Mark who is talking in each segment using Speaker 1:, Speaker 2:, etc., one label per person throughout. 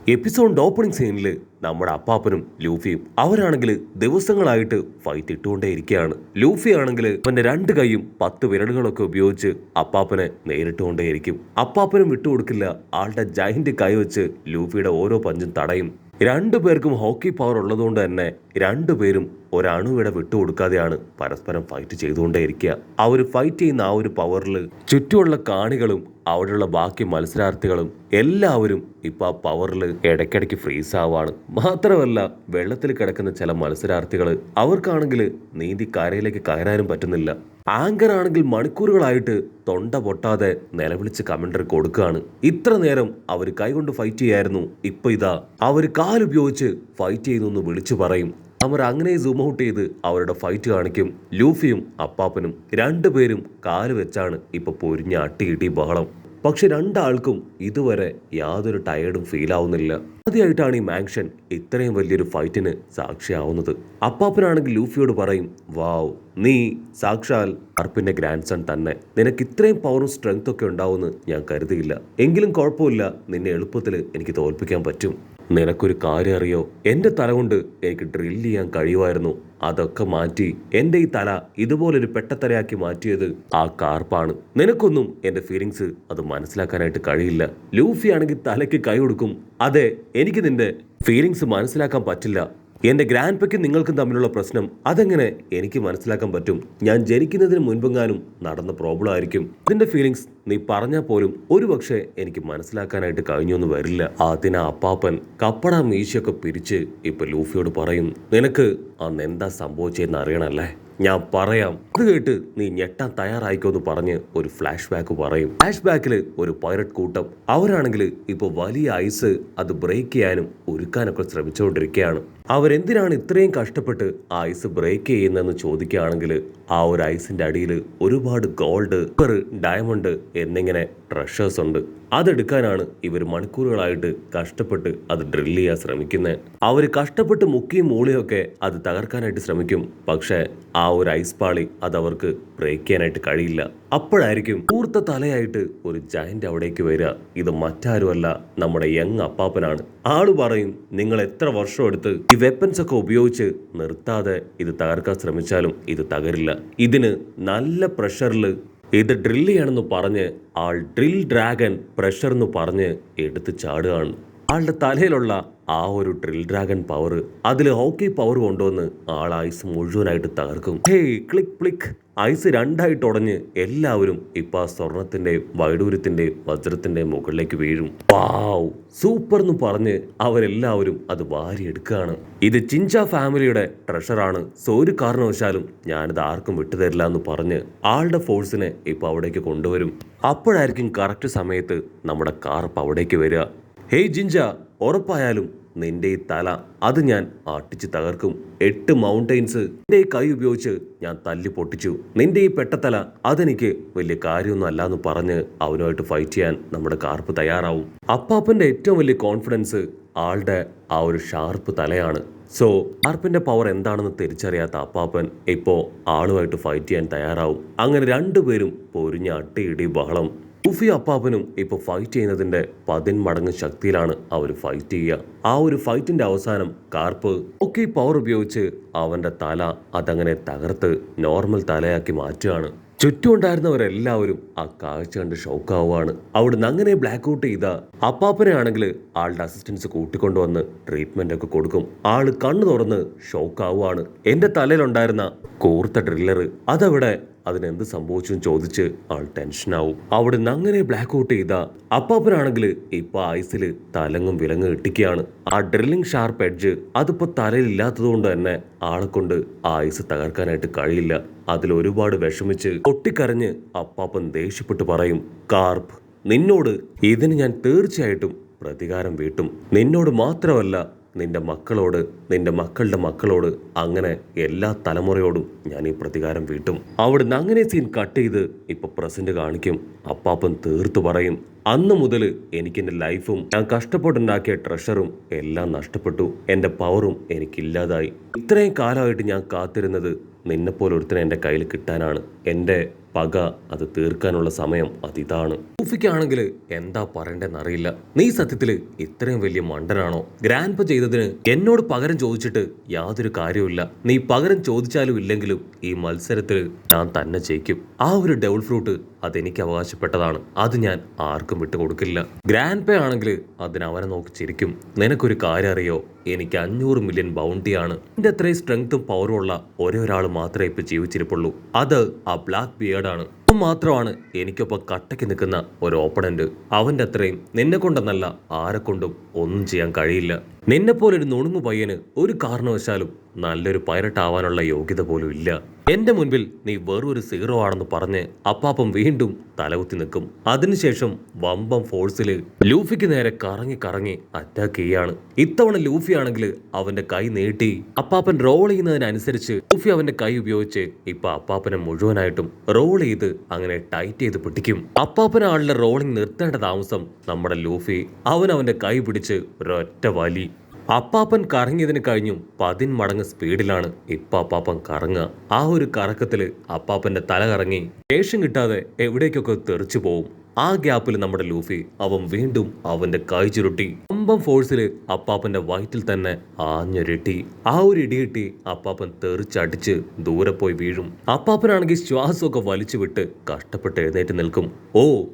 Speaker 1: എപ്പിസോഡിന്റെ opening സീനിൽ നമ്മുടെ അപ്പാപ്പനും ലൂഫിയും അവരാണെങ്കിൽ ദിവസങ്ങളായിട്ട് ഫൈറ്റ് ഇട്ടുകൊണ്ടേ ഇരിക്കുകയാണ്. ലൂഫി ആണെങ്കിൽ അവന്റെ രണ്ട് കൈയും 10 വിരലുകളൊക്കെ ഉപയോഗിച്ച് അപ്പാപ്പനെ നേരിട്ടുകൊണ്ടേയിരിക്കും. അപ്പാപ്പനും വിട്ടുകൊടുക്കില്ല. ആളുടെ ജൈന്റ് കൈ വെച്ച് ലൂഫിയുടെ ഓരോ പഞ്ചും തടയും. രണ്ടുപേർക്കും ഹോക്കി പവർ ഉള്ളതുകൊണ്ട് തന്നെ രണ്ടുപേരും ഒരണുവിടെ വിട്ടുകൊടുക്കാതെയാണ് പരസ്പരം ഫൈറ്റ് ചെയ്തുകൊണ്ടേയിരിക്കുക. അവർ ഫൈറ്റ് ചെയ്യുന്ന ആ ഒരു പവറിൽ ചുറ്റുമുള്ള കാണികളും അവിടെയുള്ള ബാക്കി മത്സരാർത്ഥികളും എല്ലാവരും ഇപ്പൊ ആ പവറിൽ ഇടയ്ക്കിടയ്ക്ക് ഫ്രീസ് ആവാണ്. മാത്രമല്ല വെള്ളത്തിൽ കിടക്കുന്ന ചില മത്സരാർത്ഥികൾ അവർക്കാണെങ്കിൽ നീന്തി കരയിലേക്ക് കയറാനും പറ്റുന്നില്ല. ആങ്കർ ആണെങ്കിൽ മണിക്കൂറുകളായിട്ട് തൊണ്ട പൊട്ടാതെ നിലവിളിച്ച് കമന്ററി കൊടുക്കുകയാണ്. ഇത്ര നേരം അവർ കൈകൊണ്ട് ഫൈറ്റ് ചെയ്യായിരുന്നു, ഇപ്പൊ ഇതാ അവർ കാലുപയോഗിച്ച് ഫൈറ്റ് ചെയ്യുന്നു വിളിച്ചു പറയും. അവർ അങ്ങനെ സൂം ഔട്ട് ചെയ്ത് അവരുടെ ഫൈറ്റ് കാണിക്കും. ലൂഫിയും അപ്പാപ്പനും രണ്ടുപേരും കാല് വെച്ചാണ് ഇപ്പൊ പൊരിഞ്ഞ അട്ടിയിട്ടി ബഹളം. പക്ഷെ രണ്ടാൾക്കും ഇതുവരെ യാതൊരു ടയേർഡും ഫീൽ ആവുന്നില്ല. ആദ്യമായിട്ടാണ് ഈ മാങ്ഷൻ ഇത്രയും വലിയൊരു ഫൈറ്റിന് സാക്ഷിയാവുന്നത്. അപ്പാപ്പനാണെങ്കിൽ ലൂഫിയോട് പറയും, വാവ്, നീ സാക്ഷാൽ അർപ്പിന്റെ ഗ്രാൻഡ് സൺ തന്നെ. നിനക്ക് ഇത്രയും പവറും സ്ട്രെങ്ത് ഒക്കെ ഉണ്ടാവുമെന്ന് ഞാൻ കരുതിയില്ല. എങ്കിലും കുഴപ്പമില്ല, നിന്നെ എളുപ്പത്തിൽ എനിക്ക് തോൽപ്പിക്കാൻ പറ്റും. നിനക്കൊരു കാര്യം അറിയോ, എൻ്റെ തല കൊണ്ട് എനിക്ക് ഡ്രിൽ ചെയ്യാൻ കഴിയുമായിരുന്നു. അതൊക്കെ മാറ്റി എൻ്റെ ഈ തല ഇതുപോലൊരു പെട്ടത്തലയാക്കി മാറ്റിയത് ആ കാർപ്പാണ്. നിനക്കൊന്നും എൻ്റെ ഫീലിങ്സ് അത് മനസ്സിലാക്കാനായിട്ട് കഴിയില്ല. ലൂഫി ആണെങ്കിൽ തലയ്ക്ക് കൈ കൊടുക്കും. അതെ, എനിക്ക് നിന്റെ ഫീലിങ്സ് മനസ്സിലാക്കാൻ പറ്റില്ല. എൻ്റെ ഗ്രാൻഡ് പയ്ക്കും നിങ്ങൾക്കും തമ്മിലുള്ള പ്രശ്നം അതെങ്ങനെ എനിക്ക് മനസ്സിലാക്കാൻ പറ്റും? ഞാൻ ജനിക്കുന്നതിന് മുൻപെങ്ങാനും നടന്ന പ്രോബ്ലം ആയിരിക്കും. ഇതിന്റെ ഫീലിങ്സ് നീ പറഞ്ഞാൽ പോലും ഒരുപക്ഷെ എനിക്ക് മനസ്സിലാക്കാനായിട്ട് കഴിഞ്ഞൊന്നും വരില്ല. അതിനാ അപ്പാപ്പൻ കപ്പട മീശയൊക്കെ പിരിച്ച് ഇപ്പൊ ലൂഫിയോട് പറയും, നിനക്ക് അന്ന് എന്താ സംഭവിച്ചതെന്ന് അറിയണല്ലേ? ഞാൻ പറയാം. അത് കേട്ട് നീ ഞെട്ടാൻ തയ്യാറായിക്കോന്ന് പറഞ്ഞ് ഒരു ഫ്ലാഷ് ബാക്ക് പറയും. ഫ്ലാഷ് ബാക്കിൽ ഒരു പൈററ്റ് കൂട്ടം അവരാണെങ്കിൽ ഇപ്പൊ വലിയ ഐസ് അത് ബ്രേക്ക് ചെയ്യാനും ഒരുക്കാനൊക്കെ ശ്രമിച്ചുകൊണ്ടിരിക്കുകയാണ്. അവരെന്തിനാണ് ഇത്രയും കഷ്ടപ്പെട്ട് ആ ഐസ് ബ്രേക്ക് ചെയ്യുന്നതെന്ന് ചോദിക്കുകയാണെങ്കിൽ ആ ഒരു ഐസിന്റെ അടിയിൽ ഒരുപാട് ഗോൾഡ്, ഡയമണ്ട് എന്നിങ്ങനെ ട്രഷേഴ്സ് ഉണ്ട്. അതെടുക്കാനാണ് ഇവർ മണിക്കൂറുകളായിട്ട് കഷ്ടപ്പെട്ട് അത് ഡ്രിൽ ചെയ്യാൻ ശ്രമിക്കുന്നത്. അവർ കഷ്ടപ്പെട്ട് മുക്കിയും മൂളിയൊക്കെ അത് തകർക്കാനായിട്ട് ശ്രമിക്കും. പക്ഷേ ആ ഒരു ഐസ് പാളി അത് അവർക്ക് ബ്രേക്ക് ചെയ്യാനായിട്ട് കഴിയില്ല. അപ്പോഴായിരിക്കും കൂർത്ത തലയായിട്ട് ഒരു ജയന്റ് അവിടേക്ക് വരിക. ഇത് മറ്റാരുമല്ല, നമ്മുടെ യങ് അപ്പാപ്പനാണ്. ആള് പറയും, നിങ്ങൾ എത്ര വർഷം എടുത്ത് ഈ വെപ്പൻസ് ഒക്കെ ഉപയോഗിച്ച് നിർത്താതെ ഇത് തകർക്കാൻ ശ്രമിച്ചാലും ഇത് തകരില്ല. ഇതിന് നല്ല പ്രഷറിൽ ഇത് ഡ്രിൽ ചെയ്യണമെന്ന് പറഞ്ഞ് ആൾ ഡ്രിൽ ഡ്രാഗൺ പ്രഷർ എന്ന് പറഞ്ഞ് എടുത്ത് ചാടുകയാണ്. ആളുടെ തലയിലുള്ള ആ ഒരു ഡ്രിൽ ഡ്രാഗൺ പവർ അതിൽ ഹോക്കി പവർ കൊണ്ടുവന്ന് ആൾ ഐസ് മുഴുവനായിട്ട് തകർക്കും. ഹേയ് ക്ലിക്ക് ക്ലിക്ക്, ഐസ് രണ്ടായിട്ട് ഉടഞ്ഞ് എല്ലാവരും ഇപ്പൊ ആ സ്വർണത്തിന്റെയും വൈഡൂര്യത്തിന്റെയും വജ്രത്തിന്റെയും മുകളിലേക്ക് വീഴും. വാവ്, സൂപ്പർ എന്ന് പറഞ്ഞ് അവരെല്ലാവരും അത് വാരിയെടുക്കുകയാണ്. ഇത് ചിഞ്ച ഫാമിലിയുടെ ട്രഷറാണ്, സോ ഒരു കാരണവശാലും ഞാനിത് ആർക്കും വിട്ടുതരില്ല എന്ന് പറഞ്ഞ് ആളുടെ ഫോഴ്സിനെ ഇപ്പൊ അവിടേക്ക് കൊണ്ടുവരും. അപ്പോഴായിരിക്കും കറക്റ്റ് സമയത്ത് നമ്മുടെ കാർപ്പ് അവിടേക്ക് വരിക. ഹേയ് ജിഞ്ച, ഉറപ്പായാലും നിന്റെ ഈ തല അത് ഞാൻ അട്ടിച്ച് തകർക്കും. 8 മൗണ്ടെയിൻസ് നിന്റെ ഈ കൈ ഉപയോഗിച്ച് ഞാൻ തല്ലി പൊട്ടിച്ചു. നിന്റെ ഈ പെട്ടത്തല അതെനിക്ക് വലിയ കാര്യമൊന്നും അല്ല എന്ന് പറഞ്ഞ് അവനുമായിട്ട് ഫൈറ്റ് ചെയ്യാൻ നമ്മുടെ കാർപ്പ് തയ്യാറാവും. അപ്പാപ്പന്റെ ഏറ്റവും വലിയ കോൺഫിഡൻസ് ആളുടെ ആ ഒരു ഷാർപ്പ് തലയാണ്. സോ കാർപ്പിന്റെ പവർ എന്താണെന്ന് തിരിച്ചറിയാത്ത അപ്പാപ്പൻ ഇപ്പോ ആളുമായിട്ട് ഫൈറ്റ് ചെയ്യാൻ തയ്യാറാവും. അങ്ങനെ രണ്ടുപേരും പൊരിഞ്ഞ അട്ടിയിടി ബഹളം. ലൂഫി അപ്പാപ്പനും ഇപ്പൊ ഫൈറ്റ് ചെയ്യുന്നതിന്റെ 10 മടങ്ങ് ശക്തിയിലാണ് അവർ ഫൈറ്റ് ചെയ്യുക. ആ ഒരു ഫൈറ്റിന്റെ അവസാനം കാർപ്പ് ഒക്കെ പവർ ഉപയോഗിച്ച് അവന്റെ തല അതങ്ങനെ തകർത്ത് നോർമൽ തലയാക്കി മാറ്റുകയാണ്. ചുറ്റുമുണ്ടായിരുന്നവരെല്ലാവരും ആ കാഴ്ച കണ്ട് ഷോക്കാവുകയാണ്. അവിടുന്ന് അങ്ങനെ ബ്ലാക്ക് ഔട്ട് ചെയ്ത അപ്പാപ്പനെ ആണെങ്കിൽ ആളുടെ അസിസ്റ്റൻസ് കൂട്ടിക്കൊണ്ടുവന്ന് ട്രീറ്റ്മെന്റ് ഒക്കെ കൊടുക്കും. ആള് കണ്ണു തുറന്ന് ഷോക്കാവുകയാണ്. എന്റെ തലയിലുണ്ടായിരുന്ന കൂർത്ത ഡ്രില്ലർ അതവിടെ, അതിനെന്ത് സംഭവിച്ചു ചോദിച്ച് ആൾ ടെൻഷനാവും. അവിടുന്ന് അങ്ങനെ ബ്ലാക്ക് ഔട്ട് ചെയ്ത അപ്പാപ്പനാണെങ്കിൽ ഇപ്പൊ ഐസിൽ തലങ്ങും വിലങ്ങും ഇട്ടിക്കുകയാണ്. ആ ഡ്രില്ലിംഗ് ഷാർപ്പ് എഡ്ജ് അതിപ്പോ തലയിൽ ഇല്ലാത്തത് കൊണ്ട് തന്നെ ആളെ കൊണ്ട് ആ ഐസ് തകർക്കാനായിട്ട് കഴിയില്ല. അതിൽ ഒരുപാട് വിഷമിച്ച് പൊട്ടിക്കരഞ്ഞ് അപ്പാപ്പൻ ദേഷ്യപ്പെട്ട് പറയും, കാർപ്പ്, നിന്നോട് ഇതിന് ഞാൻ തീർച്ചയായിട്ടും പ്രതികാരം വീട്ടും. നിന്നോട് മാത്രമല്ല, നിന്റെ മക്കളോട്, നിന്റെ മക്കളുടെ മക്കളോട്, അങ്ങനെ എല്ലാ തലമുറയോടും ഞാൻ ഈ പ്രതികാരം വീട്ടും. അവിടുന്ന് അങ്ങനെ സീൻ കട്ട് ചെയ്ത് ഇപ്പൊ പ്രസന്റ് കാണിക്കും. അപ്പാപ്പൻ തീർത്തു പറയും, അന്ന് മുതൽ എനിക്ക് എൻ്റെ ലൈഫും ഞാൻ കഷ്ടപ്പെട്ടുണ്ടാക്കിയ ട്രഷറും എല്ലാം നഷ്ടപ്പെട്ടു. എൻ്റെ പവറും എനിക്കില്ലാതായി. ഇത്രയും കാലമായിട്ട് ഞാൻ കാത്തിരുന്നത് നിന്നെപ്പോലെ ഒരുത്തനെ എൻ്റെ കയ്യിൽ കിട്ടാനാണ്. എൻ്റെ പക അത് തീർക്കാനുള്ള സമയം അതിതാണ്. ലൂഫിക്കാണെങ്കിൽ എന്താ പറയണ്ടെന്നറിയില്ല. നീ സത്യത്തില് ഇത്രയും വലിയ മണ്ടനാണോ? ഗ്രാൻഡ്പ ചെയ്തതിന് എന്നോട് പകരം ചോദിച്ചിട്ട് യാതൊരു കാര്യവുമില്ല. നീ പകരം ചോദിച്ചാലും ഇല്ലെങ്കിലും ഈ മത്സരത്തിൽ ഞാൻ തന്നെ ജയിക്കും. ആ ഒരു ഡെവിൾ ഫ്രൂട്ട് അതെനിക്ക് അവകാശപ്പെട്ടതാണ്. അത് ഞാൻ ആർക്കും വിട്ടുകൊടുക്കില്ല. ഗ്രാൻഡ്പ ആണെങ്കിൽ അതിന് അവനെ നോക്കി ചിരിക്കും. നിനക്കൊരു കാര്യം അറിയോ? എനിക്ക് 500 മില്യൺ ബൗണ്ടിയാണ്. എന്റെ അത്രയും സ്ട്രെങ്തും പവറും ഉള്ള ഒരേ ഒരാൾ മാത്രമേ ഇപ്പൊ ജീവിച്ചിരിപ്പുള്ളൂ. അത് ആ ബ്ലാക്ക് ബിയേർഡാണ്. മാത്രമാണ് എനിക്കൊപ്പം കട്ടയ്ക്ക് നിൽക്കുന്ന ഒരു ഓപ്പണന്റ്. അവന്റെ അത്രയും നിന്നെ കൊണ്ടെന്നല്ല ആരെ കൊണ്ടും ഒന്നും ചെയ്യാൻ കഴിയില്ല. നിന്നെപ്പോലൊരു നുണുങ്ങു പയ്യന് ഒരു കാരണവശാലും നല്ലൊരു പൈലറ്റ് ആവാനുള്ള യോഗ്യത പോലും ഇല്ല. എന്റെ മുൻപിൽ നീ വെറൊരു സീറോ ആണെന്ന് പറഞ്ഞ് അപ്പാപ്പം വീണ്ടും തലകുത്തി നിൽക്കും. അതിനുശേഷം വമ്പം ഫോഴ്സില് ലൂഫിക്ക് നേരെ കറങ്ങി കറങ്ങി അറ്റാക്ക് ചെയ്യാണ്. ഇത്തവണ ലൂഫി ആണെങ്കിൽ അവന്റെ കൈ നീട്ടി അപ്പാപ്പൻ റോൾ ചെയ്യുന്നതിനനുസരിച്ച് ലൂഫി അവന്റെ കൈ ഉപയോഗിച്ച് ഇപ്പൊ അപ്പാപ്പനെ മുഴുവനായിട്ടും റോൾ ചെയ്ത് അങ്ങനെ ടൈറ്റ് ചെയ്ത് പിടിക്കും. അപ്പാപ്പന ആളുടെ റോളിംഗ് നിർത്തേണ്ട താമസം നമ്മുടെ ലൂഫി അവന്റെ കൈ പിടിച്ച് ഒരൊറ്റ വലി. അപ്പാപ്പൻ കറങ്ങിയതിന് കഴിഞ്ഞും 10 മടങ്ങ് സ്പീഡിലാണ് ഇപ്പൊ അപ്പാപ്പൻ കറങ്ങുക. ആ ഒരു കറക്കത്തില് അപ്പാപ്പന്റെ തല കറങ്ങി ശേഷം കിട്ടാതെ എവിടേക്കൊക്കെ തെറിച്ചു പോവും. ആ ഗ്യാപ്പിൽ നമ്മുടെ ലൂഫി അവൻ വീണ്ടും അവന്റെ കൈ ചുരുട്ടി അമ്പം ഫോഴ്സില് അപ്പാപ്പന്റെ വയറ്റിൽ തന്നെ ആഞ്ഞൊരിട്ടി. ആ ഒരു ഇടിയിട്ടി അപ്പാപ്പൻ തെറിച്ചടിച്ച് ദൂരെ പോയി വീഴും. അപ്പാപ്പനാണെങ്കിൽ ശ്വാസമൊക്കെ വലിച്ചു വിട്ട് കഷ്ടപ്പെട്ട് എഴുന്നേറ്റ് നിൽക്കും. ഓ,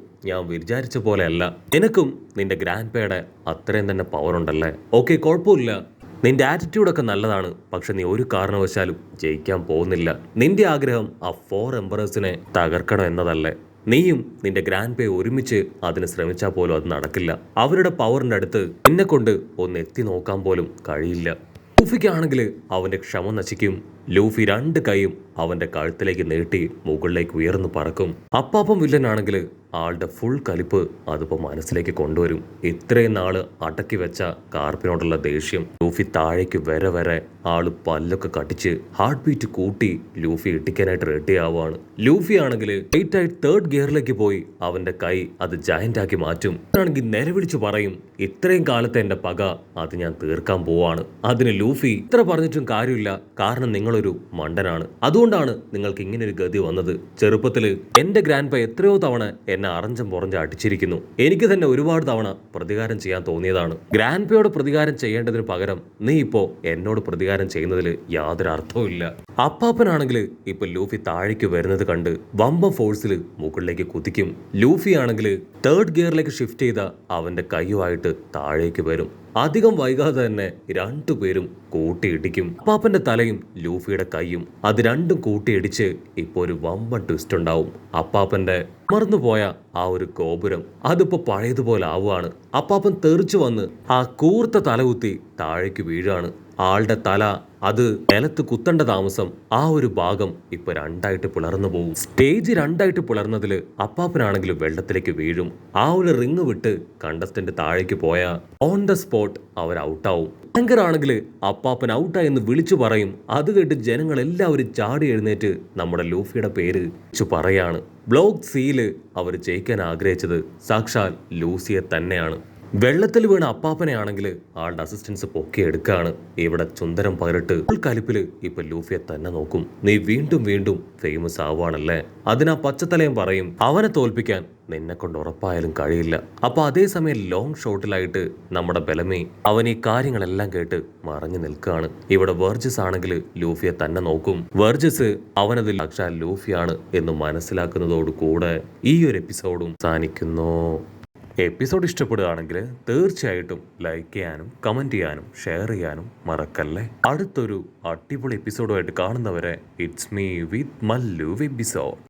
Speaker 1: ഞാൻ വിചാരിച്ച പോലെ അല്ല. നിനക്കും നിന്റെ ഗ്രാൻഡ്പയുടെ അത്രയും തന്നെ പവർ ഉണ്ടല്ലേ? ഓക്കെ, കുഴപ്പമില്ല. നിന്റെ ആറ്റിറ്റ്യൂഡൊക്കെ നല്ലതാണ്. പക്ഷെ നീ ഒരു കാരണവശാലും ജയിക്കാൻ പോകുന്നില്ല. നിന്റെ ആഗ്രഹം ആ 4 എംപറേഴ്സിനെ തകർക്കണം എന്നതല്ലേ? നീയും നിന്റെ ഗ്രാൻഡ്പേ ഒരുമിച്ച് അതിന് ശ്രമിച്ചാൽ പോലും അത് നടക്കില്ല. അവരുടെ പവറിന്റെ അടുത്ത് നിന്നെ കൊണ്ട് ഒന്ന് എത്തി നോക്കാൻ പോലും കഴിയില്ല. ലൂഫിക്കാണെങ്കിൽ അവന്റെ ക്ഷമ നശിക്കും. ലൂഫി 2 കൈയും അവന്റെ കഴുത്തിലേക്ക് നീട്ടി മുകളിലേക്ക് ഉയർന്നു പറക്കും. അപ്പാപ്പം വില്ലനാണെങ്കിൽ ആളുടെ ഫുൾ കലിപ്പ് അതിപ്പോ മനസ്സിലേക്ക് കൊണ്ടുവരും. ഇത്രയും നാള് അടക്കി വെച്ച കാർപ്പിനോടുള്ള ദേഷ്യം ലൂഫി താഴേക്ക് വരെ വരെ ആള് പല്ലൊക്കെ കടിച്ച് ഹാർട്ട് ബീറ്റ് കൂട്ടി ലൂഫി ഇട്ടിക്കാനായിട്ട് റെഡി ആവുകയാണ്. ലൂഫി ആണെങ്കിൽ ആയി 3rd ഗിയറിലേക്ക് പോയി അവന്റെ കൈ അത് ജയന്റ് ആക്കി മാറ്റും. ആണെങ്കിൽ നിലവിളിച്ചു പറയും, ഇത്രയും കാലത്തെ എന്റെ പക അത് ഞാൻ തീർക്കാൻ പോവാണ്. അതിന് ലൂഫി ഇത്ര പറഞ്ഞിട്ടും കാര്യമില്ല, കാരണം നിങ്ങളൊരു മണ്ടനാണ്. അതുകൊണ്ടാണ് നിങ്ങൾക്ക് ഇങ്ങനെ ഒരു ഗതി വന്നത്. ചെറുപ്പത്തില് എന്റെ ഗ്രാൻഡ്പ എത്രയോ തവണ എന്നെ അറഞ്ചം പുറഞ്ചം അടിച്ചിരിക്കുന്നു. എനിക്ക് തന്നെ ഒരുപാട് തവണ പ്രതികാരം ചെയ്യാൻ തോന്നിയതാണ്. ഗ്രാൻഡ്പയോട് പ്രതികാരം ചെയ്യേണ്ടതിന് പകരം നീ ഇപ്പോ എന്നോട് പ്രതികാരം ചെയ്യുന്നതിൽ യാതൊരു അർത്ഥവും ഇല്ല. അപ്പാപ്പനാണെങ്കിൽ ഇപ്പൊ ലൂഫി താഴേക്ക് വരുന്നത് കണ്ട് വമ്പം ഫോഴ്സിൽ മുകളിലേക്ക് കുതിക്കും. ലൂഫി ആണെങ്കിൽ 3rd ഗിയറിലേക്ക് ഷിഫ്റ്റ് ചെയ്ത അവന്റെ കൈയുമായിട്ട് താഴേക്ക് വരും. അധികം വൈകാതെ തന്നെ 2 പേരും കൂട്ടിയിടിക്കും. അപ്പാപ്പന്റെ തലയും ലൂഫിയുടെ കൈയും അത് രണ്ടും കൂട്ടിയിടിച്ച് ഇപ്പൊ ഒരു വമ്പൻ ട്വിസ്റ്റ് ഉണ്ടാവും. അപ്പാപ്പന്റെ മറന്നുപോയ ആ ഒരു ഗോപുരം അതിപ്പോ പഴയതുപോലെ ആവുകയാണ്. അപ്പാപ്പൻ തെറിച്ചു വന്ന് ആ കൂർത്ത തലകുത്തി താഴേക്ക് വീഴാണ്. ആളുടെ തല അത് നിലത്ത് കുത്തേണ്ട താമസം ആ ഒരു ഭാഗം ഇപ്പൊ 2ആയിട്ട് പിളർന്നു പോകും. സ്റ്റേജ് 2ആയിട്ട് പിളർന്നതില് അപ്പാപ്പനാണെങ്കിൽ വെള്ളത്തിലേക്ക് വീഴും. ആ ഒരു റിങ് വിട്ട് കണ്ടസ്റ്റന്റ് താഴേക്ക് പോയാ ഓൺ ദ സ്പോട്ട് അവർ ഔട്ടാവും. ആങ്കർ ആണെങ്കിൽ അപ്പാപ്പൻ ഔട്ടായെന്ന് വിളിച്ചു പറയും. അത് കേട്ട് ജനങ്ങൾ എല്ലാവരും ചാടി എഴുന്നേറ്റ് നമ്മുടെ ലൂഫിയുടെ പേര് പറയാണ്. ബ്ലോക്ക് സിയില് അവർ ജയിക്കാൻ ആഗ്രഹിച്ചത് സാക്ഷാൽ ലൂസിയെ തന്നെയാണ്. വെള്ളത്തിൽ വീണ അപ്പാപ്പനെ ആണെങ്കിൽ ആളുടെ അസിസ്റ്റൻസ് പൊക്കിയെടുക്കാണ്. ഇവിടെ ചുന്ദരം പകരട്ട് കലിപ്പില് ഇപ്പൊ ലൂഫിയെ തന്നെ നോക്കും. നീ വീണ്ടും വീണ്ടും ഫേമസ് ആവുകയാണല്ലേ? അതിനാ പച്ചത്തലയും പറയും, അവനെ തോൽപ്പിക്കാൻ നിന്നെ കൊണ്ട് ഉറപ്പായാലും കഴിയില്ല. അപ്പൊ അതേസമയം ലോങ് ഷോട്ടിലായിട്ട് നമ്മുടെ ബെലമി അവൻ ഈ കാര്യങ്ങളെല്ലാം കേട്ട് മറഞ്ഞു നിൽക്കുകയാണ്. ഇവിടെ വെർജസ് ആണെങ്കിൽ ലൂഫിയെ തന്നെ നോക്കും. വെർജസ് അവനതിൽ സാക്ഷാൽ ലൂഫിയാണ് എന്ന് മനസ്സിലാക്കുന്നതോട് കൂടെ ഈ ഒരു എപ്പിസോഡും അവസാനിക്കുന്നു. എപ്പിസോഡ് ഇഷ്ടപ്പെടുകയാണെങ്കിൽ തീർച്ചയായിട്ടും ലൈക്ക് ചെയ്യാനും കമന്റ് ചെയ്യാനും ഷെയർ ചെയ്യാനും മറക്കല്ലേ. അടുത്തൊരു അടിപൊളി എപ്പിസോഡുമായിട്ട് കാണുന്നവരെ it's me with Mallu episode.